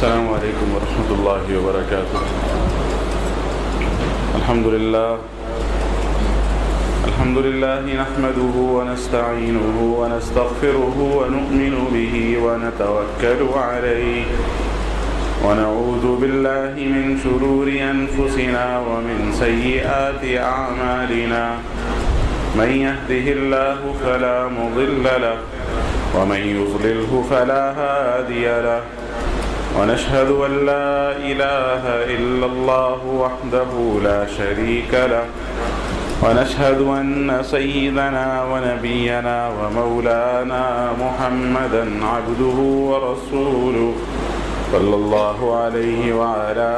السلام علیکم ورحمۃ اللہ وبرکاتہ۔ الحمد للہ نحمده ونستعینه ونستغفره ونؤمن به ونتوکل علیہ ونعوذ باللہ من شرور انفسنا ومن سیئات اعمالنا من يهده الله فلا مضل له ومن يضلله فلا هادي له ونشهد أن لا إله إلا الله وحده لا شريك له ونشهد أن سيدنا ونبينا ومولانا محمدا عبده ورسوله صلى الله عليه وعلى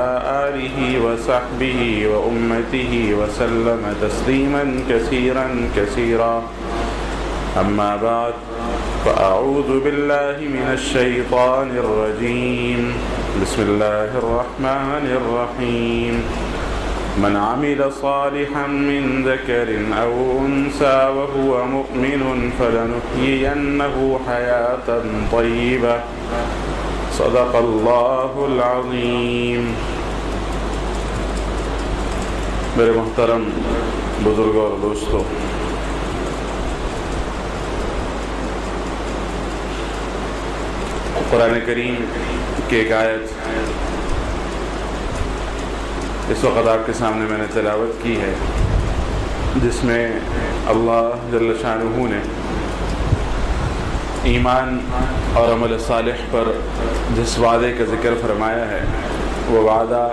آله وصحبه وأمته وسلم تسليما كثيرا كثيرا أما بعد فأعوذ بالله من الشيطان الرجيم بسم الله الرحمن الرحيم من عمل صالحا من ذكر أو أنثى وهو مؤمن فلنحيينه حياة طيبة صدق الله العظيم۔ میرے محترم بزرگوں اور دوستوں، قرآن کریم کی ایک آیت اس وقت آپ کے سامنے میں نے تلاوت کی ہے، جس میں اللہ جل شانہ نے ایمان اور عمل صالح پر جس وعدے کا ذکر فرمایا ہے، وہ وعدہ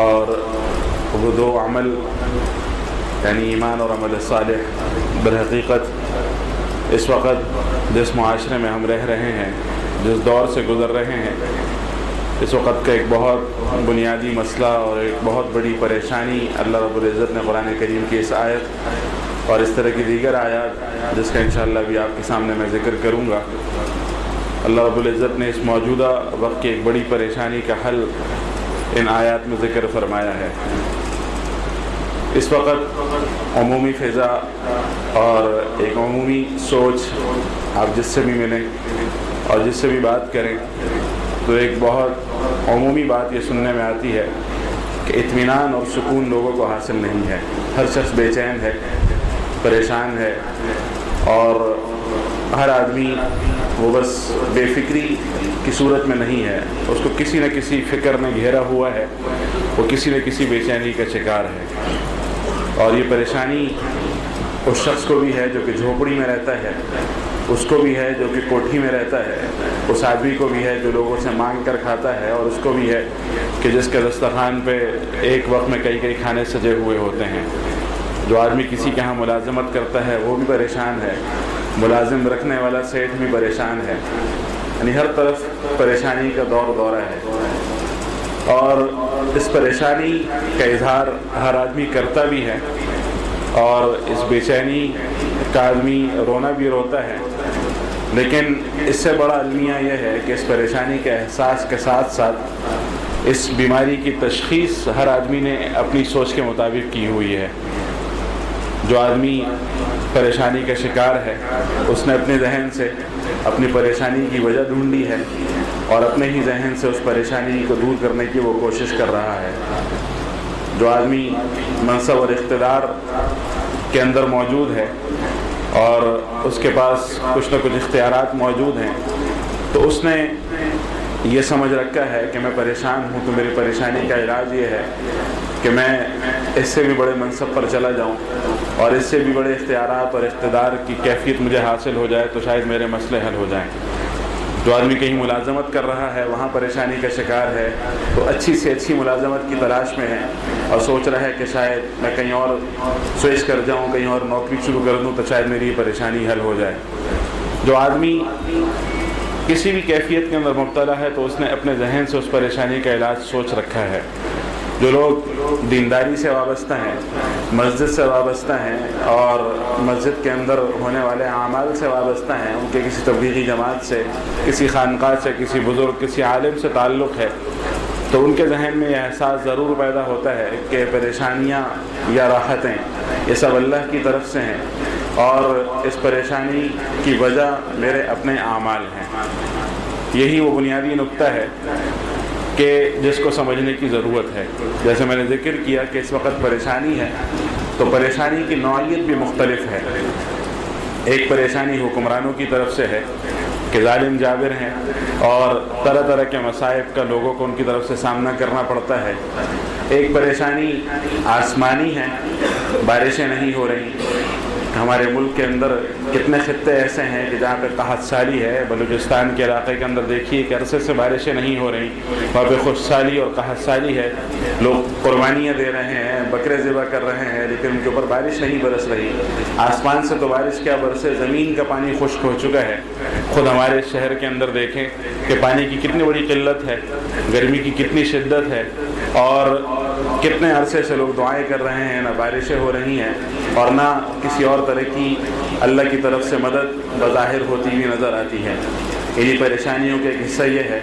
اور وہ دو عمل یعنی ایمان اور عمل صالح در حقیقت اس وقت جس معاشرے میں ہم رہ رہے ہیں، جس دور سے گزر رہے ہیں، اس وقت کا ایک بہت بنیادی مسئلہ اور ایک بہت بڑی پریشانی اللہ رب العزت نے قرآن کریم کی اس آیت اور اس طرح کی دیگر آیات جس کا انشاءاللہ بھی آپ کے سامنے میں ذکر کروں گا، اللہ رب العزت نے اس موجودہ وقت کی ایک بڑی پریشانی کا حل ان آیات میں ذکر فرمایا ہے۔ اس وقت عمومی فضا اور ایک عمومی سوچ، آپ جس سے بھی ملیں اور جس سے بھی بات کریں تو ایک بہت عمومی بات یہ سننے میں آتی ہے کہ اطمینان اور سکون لوگوں کو حاصل نہیں ہے، ہر شخص بے چین ہے، پریشان ہے، اور ہر آدمی وہ بس بے فکری کی صورت میں نہیں ہے، اس کو کسی نہ کسی فکر میں گھیرا ہوا ہے، وہ کسی نہ کسی بے چینی کا شکار ہے۔ اور یہ پریشانی اس شخص کو بھی ہے جو کہ جھوپڑی میں رہتا ہے، اس کو بھی ہے جو کہ کوٹھی میں رہتا ہے، اس آدمی کو بھی ہے جو لوگوں سے مانگ کر کھاتا ہے، اور اس کو بھی ہے کہ جس کے دسترخوان پہ ایک وقت میں کئی کھانے سجے ہوئے ہوتے ہیں۔ جو آدمی کسی کے ہاں ملازمت کرتا ہے وہ بھی پریشان ہے، ملازم رکھنے والا سیٹھ بھی پریشان ہے، یعنی ہر طرف پریشانی کا دورہ ہے، اور اس پریشانی کا اظہار ہر آدمی کرتا بھی ہے، اور اس بے چینی کا آدمی رونا بھی روتا ہے، لیکن اس سے بڑا المیہ یہ ہے کہ اس پریشانی کے احساس کے ساتھ ساتھ اس بیماری کی تشخیص ہر آدمی نے اپنی سوچ کے مطابق کی ہوئی ہے۔ جو آدمی پریشانی کا شکار ہے اس نے اپنے ذہن سے اپنی پریشانی کی وجہ ڈھونڈی ہے، اور اپنے ہی ذہن سے اس پریشانی کو دور کرنے کی وہ کوشش کر رہا ہے۔ جو آدمی منصب اور اقتدار کے اندر موجود ہے اور اس کے پاس کچھ نہ کچھ اختیارات موجود ہیں، تو اس نے یہ سمجھ رکھا ہے کہ میں پریشان ہوں تو میری پریشانی کا علاج یہ ہے کہ میں اس سے بھی بڑے منصب پر چلا جاؤں اور اس سے بھی بڑے اختیارات اور اقتدار کی کیفیت مجھے حاصل ہو جائے تو شاید میرے مسئلے حل ہو جائیں۔ جو آدمی کہیں ملازمت کر رہا ہے، وہاں پریشانی کا شکار ہے، تو اچھی سے اچھی ملازمت کی تلاش میں ہے اور سوچ رہا ہے کہ شاید میں کہیں اور سوئچ کر جاؤں، کہیں اور نوکری شروع کر دوں تو شاید میری پریشانی حل ہو جائے۔ جو آدمی کسی بھی کیفیت کے اندر مبتلا ہے تو اس نے اپنے ذہن سے اس پریشانی کا علاج سوچ رکھا ہے۔ جو لوگ دینداری سے وابستہ ہیں، مسجد سے وابستہ ہیں اور مسجد کے اندر ہونے والے اعمال سے وابستہ ہیں، ان کے کسی تبلیغی جماعت سے، کسی خانقاہ سے، کسی بزرگ، کسی عالم سے تعلق ہے، تو ان کے ذہن میں یہ احساس ضرور پیدا ہوتا ہے کہ پریشانیاں یا راحتیں یہ سب اللہ کی طرف سے ہیں، اور اس پریشانی کی وجہ میرے اپنے اعمال ہیں۔ یہی وہ بنیادی نقطہ ہے کہ جس کو سمجھنے کی ضرورت ہے۔ جیسے میں نے ذکر کیا کہ اس وقت پریشانی ہے، تو پریشانی کی نوعیت بھی مختلف ہے۔ ایک پریشانی حکمرانوں کی طرف سے ہے کہ ظالم جابر ہیں اور طرح طرح کے مصائب کا لوگوں کو ان کی طرف سے سامنا کرنا پڑتا ہے۔ ایک پریشانی آسمانی ہے، بارشیں نہیں ہو رہی۔ ہمارے ملک کے اندر کتنے خطے ایسے ہیں کہ جہاں پہ قحط سالی ہے۔ بلوچستان کے علاقے کے اندر دیکھیے کہ عرصے سے بارشیں نہیں ہو رہی، وہاں پہ خشک سالی اور قحط سالی ہے۔ لوگ قربانیاں دے رہے ہیں، بکرے ذبح کر رہے ہیں، لیکن ان کے اوپر بارش نہیں برس رہی۔ آسمان سے تو بارش کیا برسے، زمین کا پانی خشک ہو چکا ہے۔ خود ہمارے شہر کے اندر دیکھیں کہ پانی کی کتنی بڑی قلت ہے، گرمی کی کتنی شدت ہے، اور کتنے عرصے سے لوگ دعائیں کر رہے ہیں، نہ بارشیں ہو رہی ہیں اور نہ کسی اور طرح کی اللہ کی طرف سے مدد بظاہر ہوتی ہوئی نظر آتی ہے۔ انہی پریشانیوں کا ایک حصہ یہ ہے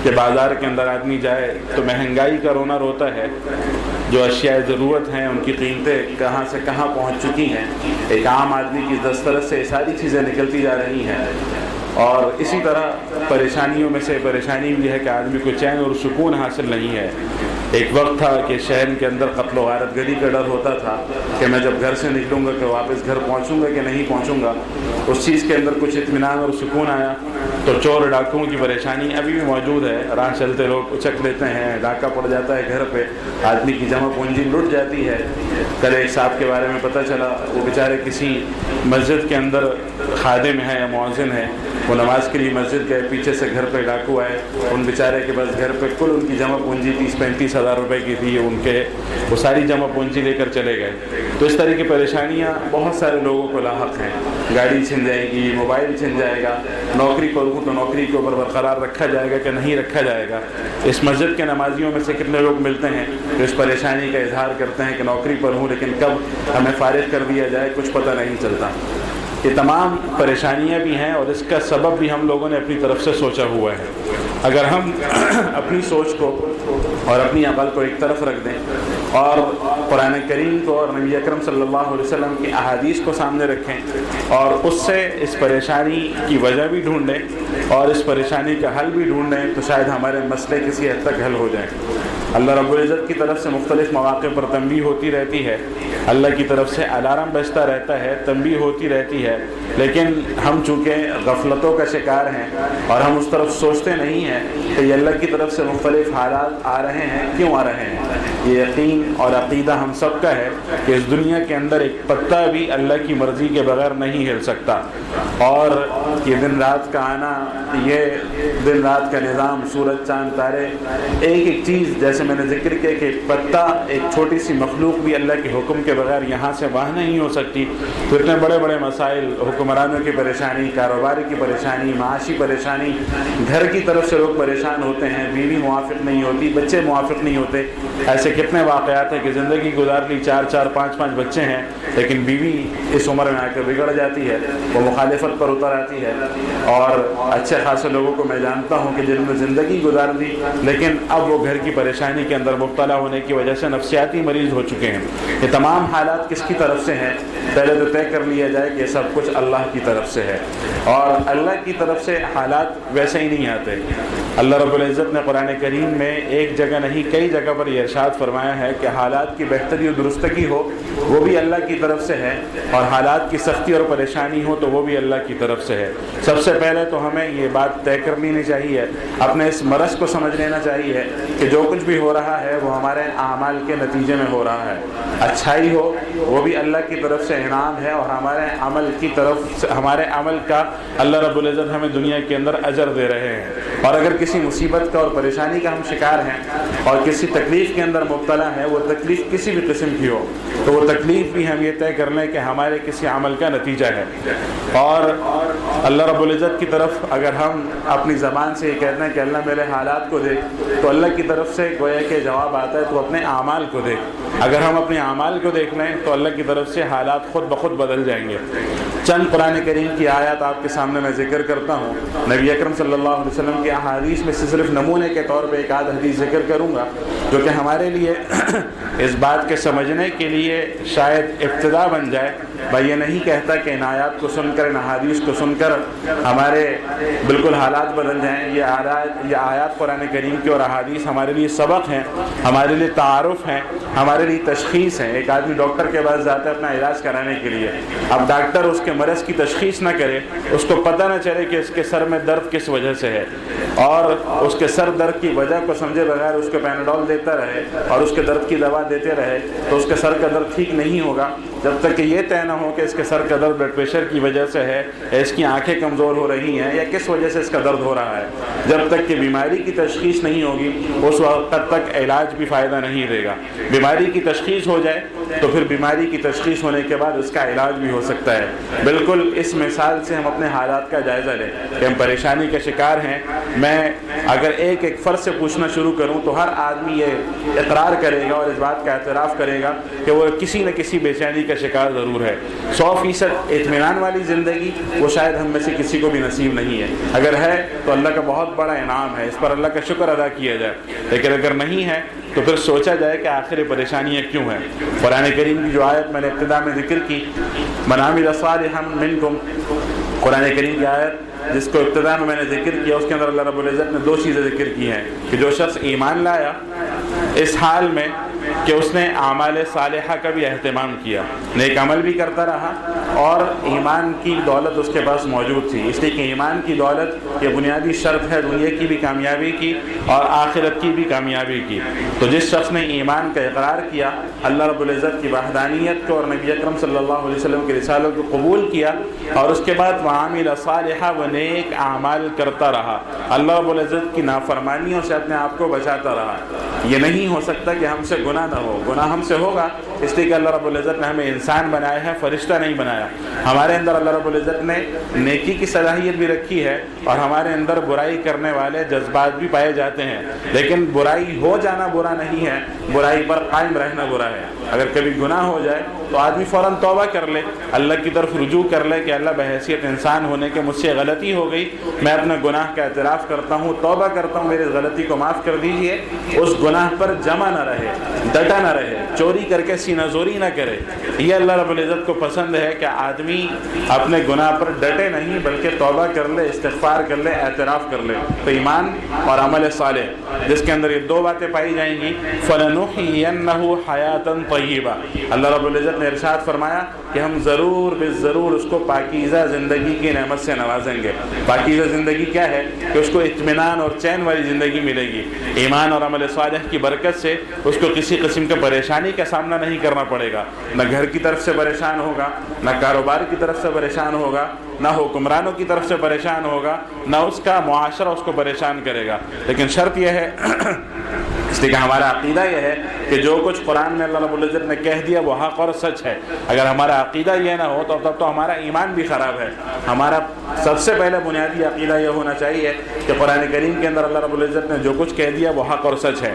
کہ بازار کے اندر آدمی جائے تو مہنگائی کا رونا روتا ہے۔ جو اشیاء ضرورت ہیں ان کی قیمتیں کہاں سے کہاں پہنچ چکی ہیں۔ ایک عام آدمی کی دسترس سے یہ ساری چیزیں نکلتی جا رہی ہیں۔ اور اسی طرح پریشانیوں میں سے پریشانی بھی ہے کہ آدمی کو چین اور سکون حاصل نہیں ہے۔ ایک وقت تھا کہ شہر کے اندر قتل و غارت گری کا ڈر ہوتا تھا کہ میں جب گھر سے نکلوں گا کہ واپس گھر پہنچوں گا کہ نہیں پہنچوں گا۔ اس چیز کے اندر کچھ اطمینان اور سکون آیا۔ تو چور ڈاکوؤں کی پریشانی ابھی بھی موجود ہے، راہ چلتے لوگ اچک لیتے ہیں، ڈاکہ پڑ جاتا ہے گھر پہ، آدمی کی جمع پونجی لٹ جاتی ہے۔ کل ایک صاحب کے بارے میں پتہ چلا، وہ بیچارے کسی مسجد کے اندر خادم ہے یا مؤذن ہے، وہ نماز کے لیے مسجد گئے، پیچھے سے گھر پہ ڈاکو آئے، ان بیچارے کے بس گھر پہ کل ان کی جمع پونجی 30-35 ہزار روپے کی تھی، ان کے وہ ساری جمع پونجی لے کر چلے گئے۔ تو اس طرح کی پریشانیاں بہت سارے لوگوں کو لاحق ہیں۔ گاڑی چھن جائے گی، موبائل چھن جائے گا، نوکری کروں تو نوکری کے اوپر برقرار رکھا جائے گا کہ نہیں رکھا جائے گا۔ اس مسجد کے نمازیوں میں سے کتنے لوگ ملتے ہیں جو اس پریشانی کا اظہار کرتے ہیں کہ نوکری پر ہوں لیکن کب ہمیں فارغ کر دیا جائے کچھ پتہ نہیں چلتا۔ یہ تمام پریشانیاں بھی ہیں اور اس کا سبب بھی ہم لوگوں نے اپنی طرف سے سوچا ہوا ہے۔ اگر ہم اپنی سوچ کو اور اپنی عقل کو ایک طرف رکھ دیں اور قرآن کریم کو اور نبی اکرم صلی اللہ علیہ وسلم کی احادیث کو سامنے رکھیں اور اس سے اس پریشانی کی وجہ بھی ڈھونڈیں اور اس پریشانی کا حل بھی ڈھونڈیں تو شاید ہمارے مسئلے کسی حد تک حل ہو جائیں۔ اللہ رب العزت کی طرف سے مختلف مواقع پر تنبیہ ہوتی رہتی ہے، اللہ کی طرف سے الارم بجتا رہتا ہے، تنبیہ ہوتی رہتی ہے، لیکن ہم چونکہ غفلتوں کا شکار ہیں اور ہم اس طرف سوچتے نہیں ہیں کہ یہ اللہ کی طرف سے مختلف حالات آ رہے ہیں، کیوں آ رہے ہیں۔ یہ یقین اور عقیدہ ہم سب کا ہے کہ اس دنیا کے اندر ایک پتہ بھی اللہ کی مرضی کے بغیر نہیں ہل سکتا، اور یہ دن رات کا آنا، یہ دن رات کا نظام، سورج چاند تارے، ایک ایک چیز، جیسے میں نے ذکر کیا کہ پتہ، ایک چھوٹی سی مخلوق بھی اللہ کے حکم کے بغیر یہاں سے وہاں نہیں ہو سکتی۔ تو اتنے بڑے بڑے مسائل، حکمرانوں کی پریشانی، کاروبار کی پریشانی، معاشی پریشانی، گھر کی طرف سے لوگ پریشان ہوتے ہیں، بیوی موافق نہیں ہوتی، بچے موافق نہیں ہوتے۔ ایسے کتنے واقعات ہیں کہ زندگی گزار لی، 4-4 5-5 بچے ہیں، لیکن بیوی اس عمر میں آ کے بگڑ جاتی ہے، وہ مخالفت پر اتر آتی ہے۔ اور اچھے خاصے لوگوں کو میں جانتا ہوں کہ جن میں زندگی گزار دی لیکن اب وہ گھر کی پریشانی کے اندر مبتلا ہونے کی وجہ سے نفسیاتی مریض ہو چکے ہیں۔ یہ تمام حالات کس کی طرف سے ہیں؟ پہلے تو طے کر لیا جائے کہ یہ سب کچھ اللہ کی طرف سے ہے، اور اللہ کی طرف سے حالات ویسے ہی نہیں آتے۔ اللہ رب العزت نے قرآن کریم میں ایک جگہ نہیں کئی جگہ پر یہ ارشاد فرمایا ہے کہ حالات کی بہتری اور درستگی ہو وہ بھی اللہ کی طرف سے ہے، اور حالات کی سختی اور پریشانی ہو تو وہ بھی اللہ کی طرف سے ہے۔ سب سے پہلے تو ہمیں یہ بات طے کر لینی چاہیے، اپنے اس مرض کو سمجھ لینا چاہیے کہ جو کچھ بھی ہو رہا ہے وہ ہمارے اعمال کے نتیجے میں ہو رہا ہے۔ اچھائی ہو وہ بھی اللہ کی طرف سے انعام ہے، اور ہمارے عمل کی طرف سے، ہمارے عمل کا اللہ رب العزت ہمیں دنیا کے اندر اجر دے رہے ہیں۔ اور اگر کسی مصیبت کا اور پریشانی کا ہم شکار ہیں اور کسی تکلیف کے اندر مبتلا ہے، وہ تکلیف کسی بھی قسم کی ہو، تو وہ تکلیف بھی ہم یہ طے کر لیں کہ ہمارے کسی عمل کا نتیجہ ہے۔ اور اللہ رب العزت کی طرف اگر ہم اپنی زبان سے یہ کہتے ہیں کہ اللہ میرے حالات کو دیکھ، تو اللہ کی طرف سے گویا کہ جواب آتا ہے تو اپنے اعمال کو دیکھ۔ اگر ہم اپنے اعمال کو دیکھ لیں تو اللہ کی طرف سے حالات خود بخود بدل جائیں گے۔ چند قرآن کریم کی آیات آپ کے سامنے میں ذکر کرتا ہوں، نبی اکرم صلی اللہ علیہ وسلم کی احادیث میں سے صرف نمونے کے طور پہ ایک آدھ حدیث ذکر کروں گا جو کہ ہمارے لیے اس بات کے سمجھنے کے لیے شاید ابتدا بن جائے میں یہ نہیں کہتا کہ ان آیات کو سن کر، ان احادیث کو سن کر ہمارے بالکل حالات بدل جائیں۔ یہ آیات قرآن کریم کی اور احادیث ہمارے لیے سبق ہیں، ہمارے لیے تعارف ہیں، ہمارے لیے تشخیص ہیں۔ ایک آدمی ڈاکٹر کے پاس جاتا ہے اپنا علاج کرانے کے لیے، اب ڈاکٹر اس کے مرض کی تشخیص نہ کرے، اس کو پتہ نہ چلے کہ اس کے سر میں درد کس وجہ سے ہے، اور اس کے سر درد کی وجہ کو سمجھے بغیر اس کو پیناڈول دیتا رہے اور اس کے درد کی دوا دیتے رہے، تو اس کے سر کا درد ٹھیک نہیں ہوگا جب تک کہ یہ طے نہ ہو کہ اس کے سر کا درد بلڈ پریشر کی وجہ سے ہے، اس کی آنکھیں کمزور ہو رہی ہیں، یا کس وجہ سے اس کا درد ہو رہا ہے۔ جب تک کہ بیماری کی تشخیص نہیں ہوگی اس وقت تک علاج بھی فائدہ نہیں دے گا۔ بیماری کی تشخیص ہو جائے تو پھر بیماری کی تشخیص ہونے کے بعد اس کا علاج بھی ہو سکتا ہے۔ بالکل اس مثال سے ہم اپنے حالات کا جائزہ لیں کہ ہم پریشانی کا شکار ہیں۔ میں اگر ایک فرد سے پوچھنا شروع کروں تو ہر آدمی یہ اقرار کرے گا اور اس بات کا اعتراف کرے گا کہ وہ کسی نہ کسی بے چینی کا شکار ضرور ہے۔ 100% اطمینان والی زندگی وہ شاید ہم میں سے کسی کو بھی نصیب نہیں ہے۔ اگر ہے تو اللہ کا بہت بڑا انعام ہے، اس پر اللہ کا شکر ادا کیا جائے، لیکن اگر نہیں ہے تو پھر سوچا جائے کہ آخر پریشانیاں کیوں ہیں۔ قرآن کریم کی جو آیت میں نے ابتدا میں ذکر کی، من عمل صالحا منکم، قرآن کریم کی آیت جس کو ابتدا میں نے ذکر کیا، اس کے اندر اللہ رب العزت نے 2 چیزیں ذکر کی ہیں کہ جو شخص ایمان لایا اس حال میں کہ اس نے اعمال صالحہ کا بھی اہتمام کیا، نیک عمل بھی کرتا رہا اور ایمان کی دولت اس کے پاس موجود تھی، اس لیے کہ ایمان کی دولت یہ بنیادی شرط ہے دنیا کی بھی کامیابی کی اور آخرت کی بھی کامیابی کی۔ تو جس شخص نے ایمان کا اقرار کیا، اللہ رب العزت کی وحدانیت کو اور نبی اکرم صلی اللہ علیہ وسلم کی رسالت کو قبول کیا، اور اس کے بعد وعامل صالحہ و نیک اعمال کرتا رہا، اللہ رب العزت کی نافرمانیوں سے اپنے آپ کو بچاتا رہا۔ یہ نہیں ہو سکتا کہ ہم سے گناہ نہ ہو، گناہ ہم سے ہوگا، اس لیے کہ اللہ رب العزت نے ہمیں انسان بنایا ہے، فرشتہ نہیں بنایا۔ ہمارے اندر اللہ رب العزت نے نیکی کی صلاحیت بھی رکھی ہے اور ہمارے اندر برائی کرنے والے جذبات بھی پائے جاتے ہیں، لیکن برائی ہو جانا برا نہیں ہے، برائی پر قائم رہنا برا ہے۔ اگر کبھی گناہ ہو جائے تو آدمی فوراً توبہ کر لے، اللہ کی طرف رجوع کر لے کہ اللہ بحیثیت انسان ہونے کے مجھ سے غلطی ہو گئی، میں اپنے گناہ کا اعتراف کرتا ہوں، توبہ کرتا ہوں، میری غلطی کو معاف کر دیجئے۔ اس گناہ پر جمع نہ رہے، ڈٹا نہ رہے، چوری کر کے سینہ زوری نہ کرے۔ یہ اللہ رب العزت کو پسند ہے کہ آدمی اپنے گناہ پر ڈٹے نہیں بلکہ توبہ کر لے، استغفار کر لے، اعتراف کر لے۔ تو ایمان اور عمل صالح جس کے اندر یہ 2 باتیں پائی جائیں گی، فَلَنُحْيِيَنَّهُ حَيَاةً طَيِّبَةً، اللہ رب العزت نے ارشاد فرمایا کہ ہم ضرور بالضرور اس کو پاکیزہ زندگی کی نعمت سے نوازیں گے۔ پاکیزہ زندگی کیا ہے کہ اس کو اطمینان اور چین والی زندگی ملے گی۔ ایمان اور عمل صالح کی برکت سے اس کو کسی قسم کے پریشانی کا سامنا نہیں کرنا پڑے گا، نہ گھر کی طرف سے پریشان ہوگا، نہ کاروبار کی طرف سے پریشان ہوگا، نہ حکمرانوں کی طرف سے پریشان ہوگا، نہ اس کا معاشرہ اس کو پریشان کرے گا۔ لیکن شرط یہ ہے اس لیے کہ ہمارا عقیدہ یہ ہے کہ جو کچھ قرآن میں اللہ رب العزت نے کہہ دیا وہ حق اور سچ ہے۔ اگر ہمارا عقیدہ یہ نہ ہو تو تب تو ہمارا ایمان بھی خراب ہے۔ ہمارا سب سے پہلے بنیادی عقیدہ یہ ہونا چاہیے کہ قرآن کریم کے اندر اللہ رب العزت نے جو کچھ کہہ دیا وہ حق اور سچ ہے۔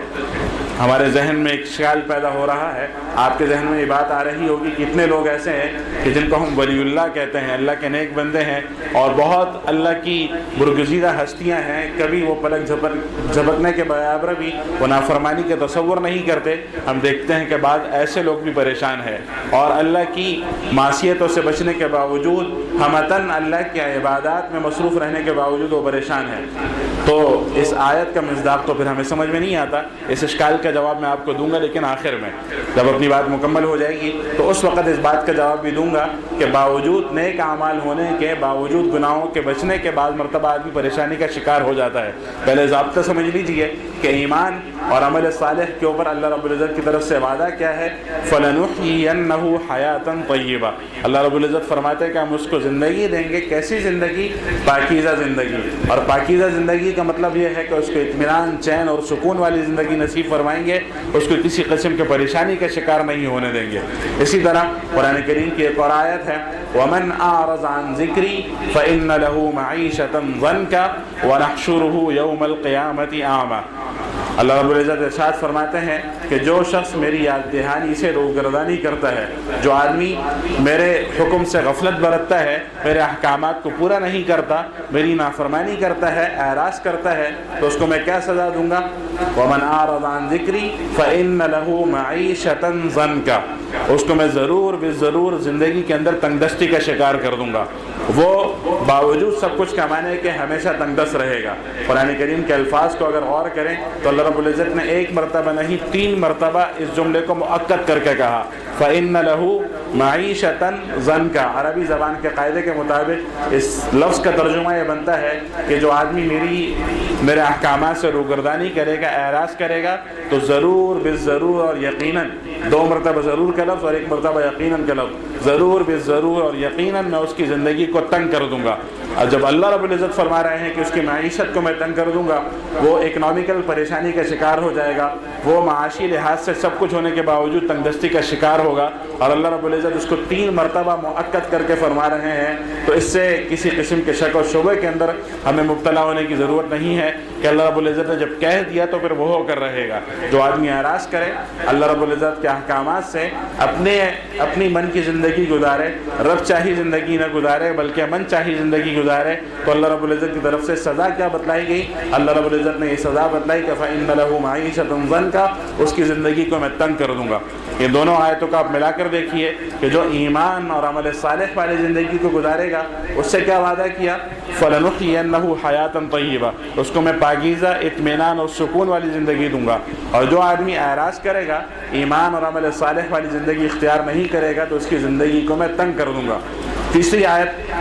ہمارے ذہن میں ایک خیال پیدا ہو رہا ہے، آپ کے ذہن میں یہ بات آ رہی ہوگی کہ کتنے لوگ ایسے ہیں کہ جن کو ہم ولی اللہ کہتے ہیں، اللہ کے نیک بندے ہیں اور بہت اللہ کی برگزیدہ ہستیاں ہیں، کبھی وہ پلک جھپکنے کے برابر بھی وہ نافرمانی کے تصور نہیں کرتے۔ ہم دیکھتے ہیں کہ بعض ایسے لوگ بھی پریشان ہیں اور اللہ کی معصیتوں سے بچنے کے باوجود ہمتاً اللہ کی عبادات میں مصروف رہنے کے باوجود وہ پریشان ہیں۔ تو اس آیت کا مصداق تو پھر ہمیں سمجھ میں نہیں آتا، اس اشکال کا جواب میں آپ کو دوں گا، لیکن آخر میں جب اپنی بات مکمل ہو جائے گی تو اس وقت اس بات کا جواب بھی دوں گا کہ باوجود نیک اعمال ہونے کے، باوجود گناہوں کے بچنے کے بعد مرتبہ آدمی پریشانی کا شکار ہو جاتا ہے۔ پہلے ضابطہ سمجھ لیجئے کہ ایمان اور عمل صالح کے اوپر اللہ رب العزت کی طرف سے وعدہ کیا ہے، فَلَنُحْيِيَنَّهُ حَيَاةً طَيِّبَةً، اللہ رب العزت فرماتے ہیں کہ ہم اس کو زندگی دیں گے۔ کیسی زندگی؟ پاکیزہ زندگی۔ اور پاکیزہ زندگی کا مطلب یہ ہے کہ اس کو اطمینان، چین اور سکون والی زندگی نصیب فرمائیں گے، اس کو کسی قسم کے پریشانی کا شکار نہیں ہونے دیں گے۔ اسی طرح قرآن کریم کی ایک اور آیت ہے، وَمَنْ أَعْرَضَ عَنْ ذِكْرِي فَإِنَّ لَهُ مَعِيشَةً ضَنْكَ وَنَحْشُرُهُ يَوْمَ الْقِيَامَةِ أَعْمَى، اللہ رب العزت ارشاد فرماتے ہیں کہ جو شخص میری یاد دہانی سے روگردانی کرتا ہے، جو آدمی میرے حکم سے غفلت برتتا ہے، میرے احکامات کو پورا نہیں کرتا، میری نافرمانی کرتا ہے، اعراض کرتا ہے، تو اس کو میں کیا سزا دوں گا؟ وَمَنْ أَعْرَضَ عَنْ ذِكْرِي فَإِنَّ لَهُ مَعِيشَةً ضَنْكَ، اس کو میں ضرور زندگی کے اندر تنگ دستی کا شکار کر دوں گا۔ وہ باوجود سب کچھ کمانے کے ہمیشہ تنگ دست رہے گا۔ قرآن کریم کے الفاظ کو اگر غور کریں تو اللہ رب العزت نے ایک مرتبہ نہیں 3 مرتبہ اس جملے کو مؤکد کر کے کہا، فَإِنَّ لَهُ مَعِيشَةً ضَنْكَ۔ عربی زبان کے قاعدے کے مطابق اس لفظ کا ترجمہ یہ بنتا ہے کہ جو آدمی میرے احکامات سے روگردانی کرے گا، اعراض کرے گا، تو ضرور بالضرور اور یقیناً، 2 مرتبہ ضرور کا لفظ اور 1 مرتبہ یقیناً کا لفظ، ضرور بالضرور اور یقیناً میں اس کی زندگی کو تنگ کر دوں گا۔ اور جب اللہ رب العزت فرما رہے ہیں کہ اس کی معیشت کو میں تنگ کر دوں گا، وہ اکنامیکل پریشانی کا شکار ہو جائے گا، وہ معاشی لحاظ سے سب کچھ ہونے کے باوجود تنگ دستی کا شکار ہوگا، اور اللہ رب العزت اس کو 3 مرتبہ مؤکد کر کے فرما رہے ہیں، تو اس سے کسی قسم کے شک و شبہ کے اندر ہمیں مبتلا ہونے کی ضرورت نہیں ہے کہ اللہ رب العزت نے جب کہہ دیا تو پھر وہ ہو کر رہے گا۔ جو آدمی اعراض کرے، اللہ رب العزت کے احکامات سے اپنی من کی زندگی گزارے، رب چاہی زندگی نہ گزارے بلکہ من چاہی زندگی گزارے، تو اللہ رب العزت کی طرف سے سزا کیا بتلائی گئی؟ اللہ رب العزت نے یہ سزا بتلائی کہ فَإِنَّ لَهُ مَعِيشَةً ضَنْكَ، اس کی زندگی کو میں تنگ کر دوں گا۔ یہ دونوں آیتوں کا آپ ملا کر دیکھیے کہ جو ایمان اور عمل صالح والی زندگی کو گزارے گا، اس سے کیا وعدہ کیا؟ فَلَنُحْيِيَنَّهُ حَيَاةً طَيِّبَةً، اس کو میں پاکیزہ، اطمینان اور سکون والی زندگی دوں گا۔ اور جو آدمی اعراض کرے گا، ایمان اور عمل صالح والی زندگی اختیار نہیں کرے گا، تو اس کی زندگی کو میں تنگ کر دوں گا۔ تیسری آیت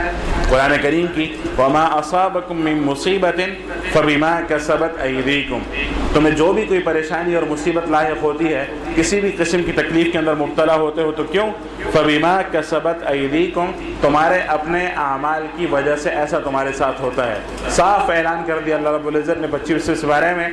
قرآن کریم کی، وَمَا أَصَابَكُم مِّن مُّصِيبَةٍ فَبِمَا كَسَبَتْ أَيْدِيكُمْ، تمہیں جو بھی کوئی پریشانی اور مصیبت لاحق ہوتی ہے، کسی بھی قسم کی تکلیف کے اندر مبتلا ہوتے ہو، تو کیوں؟ فَبِمَا كَسَبَتْ أَيْدِيكُمْ، تمہارے اپنے اعمال کی وجہ سے ایسا تمہارے ساتھ ہوتا ہے۔ صاف اعلان کر دیا اللہ رب العزت نے 25 بارے میں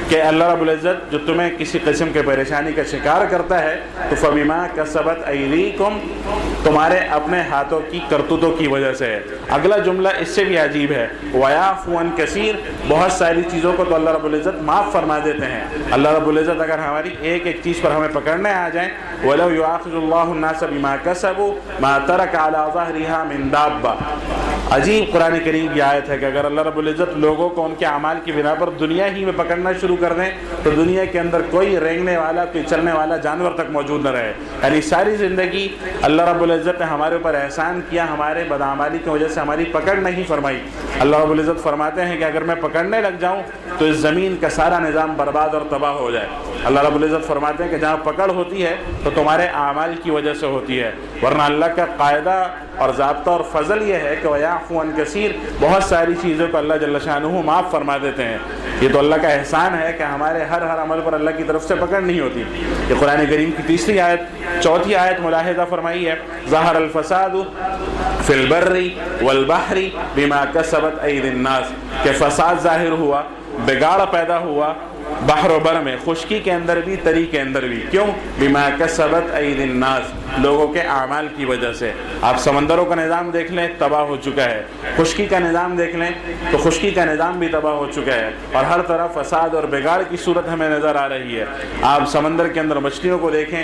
کہ اللہ رب العزت جو تمہیں کسی قسم کے پریشانی کا شکار کرتا ہے، تو فَبِمَا كَسَبَتْ أَيْدِيكُمْ، تمہارے اپنے ہاتھوں کی کرتوتوں کی وجہ سے ہے۔ اگلا جملہ اس سے بھی عجیب ہے، وَيَعْفُو عَن كَثِيرٍ، بہت ساری چیزوں کو تو اللہ رب العزت معاف فرما دیتے ہیں۔ اللہ رب العزت اگر ہماری ایک چیز پر ہمیں پکڑنے آ جائیں، وَلَوْ يُؤَاخِذُ اللَّهُ النَّاسَ بِمَا كَسَبُوا مَا تَرَكَ عَلَىٰ ظَهْرِهَا مِن دَابَّةٍ، عجیب قرآن کریم کی آیت ہے کہ اگر اللہ رب العزت لوگوں کو ان کے اعمال کی بنا پر دنیا ہی میں پکڑنا شروع کر دیں، تو دنیا کے اندر کوئی رینگنے والا، کوئی چلنے والا جانور تک موجود نہ رہے۔ یعنی ساری زندگی اللہ رب العزت نے ہمارے اوپر احسان کیا، ہمارے بدعمالی کی وجہ سے ہماری پکڑ نہیں فرمائی۔ اللہ رب العزت فرماتے ہیں کہ اگر میں پکڑنے لگ جاؤں تو اس زمین کا سارا نظام برباد اور تباہ ہو جائے۔ اللہ رب العزت فرماتے ہیں کہ جہاں پکڑ ہوتی ہے تو تمہارے اعمال کی وجہ سے ہوتی ہے، ورنہ اللہ کا قاعدہ اور ضابطہ اور فضل یہ ہے کہ وَيَعْفُو عَن كَثِيرٍ، بہت ساری چیزوں کو اللہ جل شانہ معاف فرما دیتے ہیں۔ یہ تو اللہ کا احسان ہے کہ ہمارے ہر عمل پر اللہ کی طرف سے پکڑ نہیں ہوتی۔ یہ قرآن کریم کی تیسری آیت، چوتھی آیت ملاحظہ فرمائی ہے، ظَهَرَ الْفَسَادُ فِي الْبَرِّ وَالْبَحْرِ بِمَا كَسَبَتْ أَيْدِي النَّاسِ، کہ فساد ظاہر ہوا، بگاڑ پیدا ہوا بحر و بر میں، خشکی کے اندر بھی، تری کے اندر بھی۔ کیوں؟ بما کسبت ایدی الناس، لوگوں کے اعمال کی وجہ سے۔ آپ سمندروں کا نظام دیکھ لیں، تباہ ہو چکا ہے۔ خشکی کا نظام دیکھ لیں تو خشکی کا نظام بھی تباہ ہو چکا ہے، اور ہر طرف فساد اور بگاڑ کی صورت ہمیں نظر آ رہی ہے۔ آپ سمندر کے اندر مچھلیوں کو دیکھیں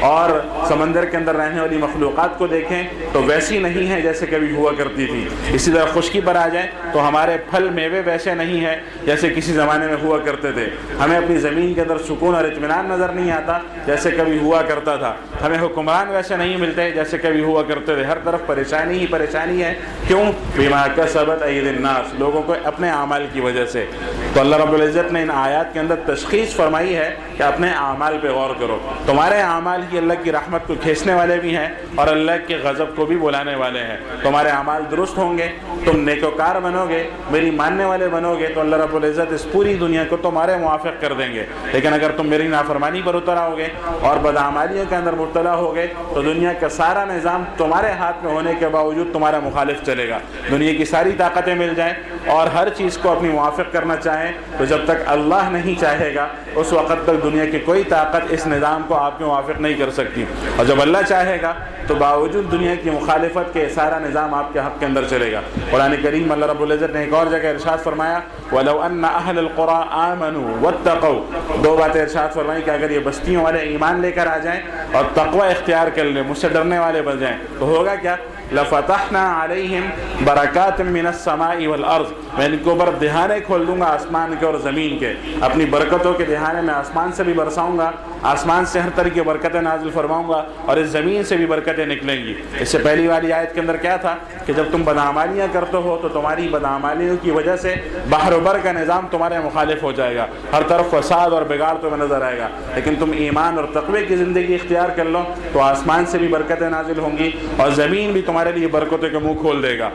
اور سمندر کے اندر رہنے والی مخلوقات کو دیکھیں تو ویسی نہیں ہے جیسے کبھی ہوا کرتی تھی۔ اسی طرح خشکی پر آ جائیں تو ہمارے پھل میوے ویسے نہیں ہیں جیسے کسی زمانے میں ہوا کرتے تھے۔ ہمیں اپنی زمین کے اندر سکون اور اطمینان نظر نہیں آتا جیسے کبھی ہوا کرتا تھا۔ ہمیں حکمران ویسے نہیں ملتے جیسے کبھی ہوا کرتے تھے۔ ہر طرف پریشانی ہی پریشانی ہے۔ کیوں؟ بما کسبت ایدی الناس، لوگوں کو اپنے اعمال کی وجہ سے۔ تو اللہ رب العزت نے ان آیات کے اندر تشخیص فرمائی ہے کہ اپنے اعمال پہ غور کرو۔ تمہارے اعمال ہی اللہ کی رحمت کو کھینچنے والے بھی ہیں اور اللہ کے غضب کو بھی بلانے والے ہیں۔ تمہارے اعمال درست ہوں گے، تم نیکوکار بنو گے، میری ماننے والے بنو گے، تو اللہ رب العزت اس پوری دنیا کو تمہارے موافق کر دیں گے۔ لیکن اگر تم میری نافرمانی پر اتر آؤ گے اور بدعمالیوں کے اندر مبتلا ہو گئے تو دنیا کا سارا نظام تمہارے ہاتھ میں ہونے کے باوجود تمہارا مخالف چلے گا۔ دنیا کی ساری طاقتیں مل جائیں اور ہر چیز کو اپنی موافق کرنا چاہیں چاہیں تو جب تک اللہ نہیں چاہے گا اس وقت تک دنیا کی کوئی طاقت اس نظام کو آپ کے موافق نہیں کر سکتی، اور جب اللہ چاہے گا تو باوجود دنیا کی مخالفت کے سارا نظام آپ کے حق کے اندر چلے گا۔ قرآن کریم اللہ رب العزت نے ایک اور جگہ ارشاد فرمایا وَلَوْ أَنَّ أَهْلَ الْقُرَىٰ آمَنُوا وَاتَّقَوْا، دو باتیں ارشاد فرمائی کہ اگر یہ بستیوں والے ایمان لے کر آ جائیں اور تقوی اختیار کر لیں، مجھ سے ڈرنے والے بن جائیں، تو ہوگا کیا؟ لَفَتَحْنَا عَلَيْهِمْ بَرَكَاتٍ مِّنَ السَّمَاءِ وَالْأَرْضِ، میں ان کے اوپر دہانے کھول دوں گا آسمان کے اور زمین کے، اپنی برکتوں کے دہانے میں آسمان سے بھی برساؤں گا، آسمان سے ہر طرح کی برکتیں نازل فرماؤں گا اور اس زمین سے بھی برکتیں نکلیں گی۔ اس سے پہلی والی آیت کے اندر کیا تھا کہ جب تم بدعمالیاں کرتے ہو تو تمہاری بدعمالیوں کی وجہ سے بحر و بر کا نظام تمہارے مخالف ہو جائے گا، ہر طرف فساد اور بگاڑ تمہیں نظر آئے گا، لیکن تم ایمان اور تقوی کی زندگی اختیار کر لو تو آسمان سے بھی برکتیں نازل ہوں گی اور زمین بھی تمہارے لیے برکتوں کے منہ کھول دے گا۔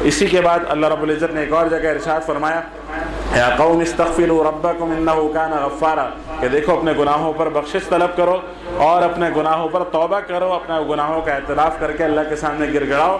اسی کے بعد اللہ رب العزت نے ایک اور جگہ ارشاد فرمایا یا قوم استغفروا ربکم انہ کان غفارا، کہ دیکھو اپنے گناہوں پر بخشش طلب کرو اور اپنے گناہوں پر توبہ کرو، اپنے گناہوں کا اعتراف کر کے اللہ کے سامنے گر گڑاؤ۔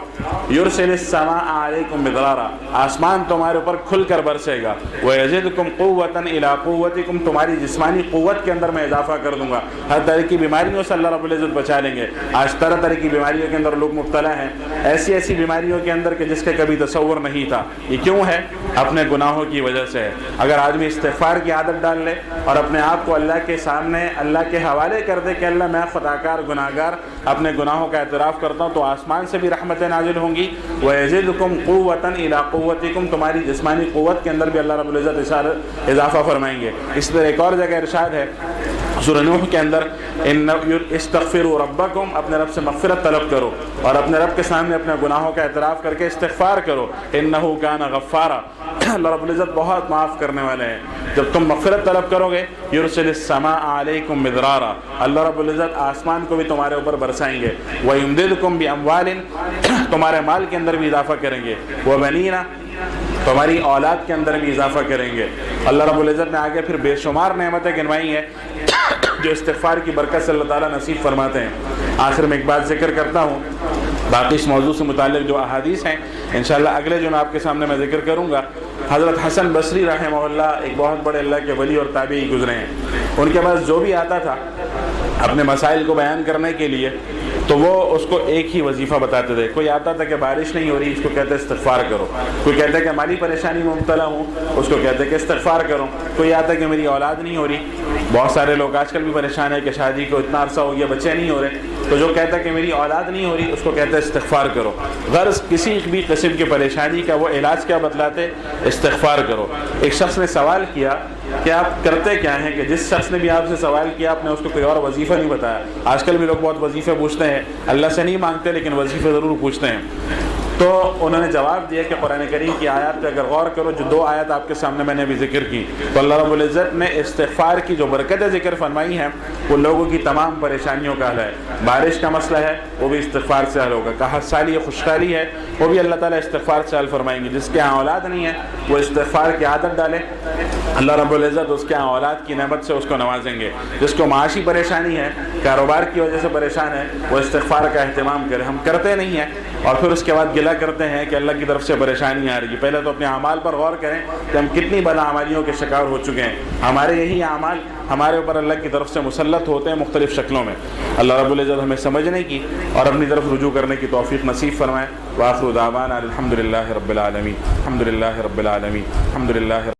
یرسل السماء علیکم مدرارا، آسمان تمہارے اوپر کھل کر برسے گا، ویزدکم قوتا الی قوتکم، تمہاری جسمانی قوت کے اندر میں اضافہ کر دوں گا، ہر طرح کی بیماریوں سے اللہ رب العزت بچا لیں گے۔ آج طرح طرح کی بیماریوں کے اندر لوگ مبتلا ہیں، ایسی ایسی بیماریوں کے اندر کہ جس کے کبھی تصور نہیں تھا۔ یہ کیوں ہے؟ اپنے گناہوں کی وجہ سے ہے۔ اگر آدمی استغفار کی عادت ڈال لے اور اپنے آپ کو اللہ کے سامنے اللہ کے حوالے کر دے کہ اللہ میں خطا کار گناہ گار اپنے گناہوں کا اعتراف کرتا ہوں، تو آسمان سے بھی رحمتیں نازل ہوں گی۔ وَيَزِدُكُمْ قُوَّةً إِلَىٰ قُوَّتِكُمْ، تمہاری جسمانی قوت کے اندر بھی اللہ رب العزت اضافہ فرمائیں گے۔ اس طرح ایک اور جگہ ارشاد ہے سورہ نوح کے اندر استغفروا ربکم، اپنے رب سے مغفرت طلب کرو اور اپنے رب کے سامنے اپنے گناہوں کا اعتراف کر کے استغفار کرو، انہ کان غفارا، اللہ رب العزت بہت معاف کرنے والے ہیں۔ جب تم مغفرت طلب کرو گے یرسل السماء علیکم مدرارا، اللہ رب العزت آسمان کو بھی تمہارے اوپر برسائیں گے، ویمددکم باموال، تمہارے مال کے اندر بھی اضافہ کریں گے، وبنین، تمہاری اولاد کے اندر بھی اضافہ کریں گے۔ اللہ رب العزت نے آگے پھر بے شمار نعمتیں گنوائی ہیں جو استغفار کی برکت سے اللہ تعالیٰ نصیب فرماتے ہیں۔ آخر میں ایک بات ذکر کرتا ہوں، باقی اس موضوع سے متعلق جو احادیث ہیں انشاءاللہ اگلے جو میں آپ کے سامنے میں ذکر کروں گا۔ حضرت حسن بصری رحمہ اللہ ایک بہت بڑے اللہ کے ولی اور تابعی گزرے ہیں، ان کے پاس جو بھی آتا تھا اپنے مسائل کو بیان کرنے کے لیے تو وہ اس کو ایک ہی وظیفہ بتاتے تھے۔ کوئی آتا تھا کہ بارش نہیں ہو رہی، اس کو کہتے استغفار کرو، کوئی کہتا ہے کہ مالی پریشانی میں مبتلا ہوں، اس کو کہتے ہیں کہ استغفار کرو، کوئی آتا ہے کہ میری اولاد نہیں ہو رہی، بہت سارے لوگ آج کل بھی پریشان ہیں کہ شادی کو اتنا عرصہ ہو گیا بچے نہیں ہو رہے، تو جو کہتا ہے کہ میری اولاد نہیں ہو رہی اس کو کہتے ہیں استغفار کرو۔ غرض کسی بھی قسم کی پریشانی کا وہ علاج کیا بتلاتے؟ استغفار کرو۔ ایک شخص نے سوال کیا کہ آپ کرتے کیا ہیں، کہ جس شخص نے بھی آپ سے سوال کیا آپ نے اس کو کوئی اور وظیفہ نہیں بتایا۔ آج کل بھی لوگ بہت وظیفے پوچھتے ہیں، اللہ سے نہیں مانگتے لیکن وظیفے ضرور پوچھتے ہیں۔ تو انہوں نے جواب دیا کہ قرآن کریم کی آیات پہ اگر غور کرو، جو دو آیات آپ کے سامنے میں نے ابھی ذکر کی، تو اللہ رب العزت نے استغفار کی جو برکتیں ذکر فرمائی ہیں وہ لوگوں کی تمام پریشانیوں کا حل ہے۔ بارش کا مسئلہ ہے وہ بھی استغفار سے حل ہوگا، کہا سالی خوشحالی ہے وہ بھی اللہ تعالیٰ استغفار سے حل فرمائیں گے۔ جس کے یہاں اولاد نہیں ہے وہ استغفار کی عادت ڈالے، اللہ رب العزت اس کے یہاں اولاد کی نعمت سے اس کو نوازیں گے۔ جس کو معاشی پریشانی ہے، کاروبار کی وجہ سے پریشان ہے، وہ استغفار کا اہتمام کرے۔ ہم کرتے نہیں ہیں اور پھر اس کے بعد گلہ کرتے ہیں کہ اللہ کی طرف سے پریشانی آ رہی ہے۔ پہلے تو اپنے اعمال پر غور کریں کہ ہم کتنی بدعمالیوں کے شکار ہو چکے ہیں۔ ہمارے یہی اعمال ہمارے اوپر اللہ کی طرف سے مسلط ہوتے ہیں مختلف شکلوں میں۔ اللہ رب العزت ہمیں سمجھنے کی اور اپنی طرف رجوع کرنے کی توفیق نصیب فرمائے۔ وآخر دعوانا الحمدللہ رب العالمین، الحمدللہ رب العالمین، الحمدللہ۔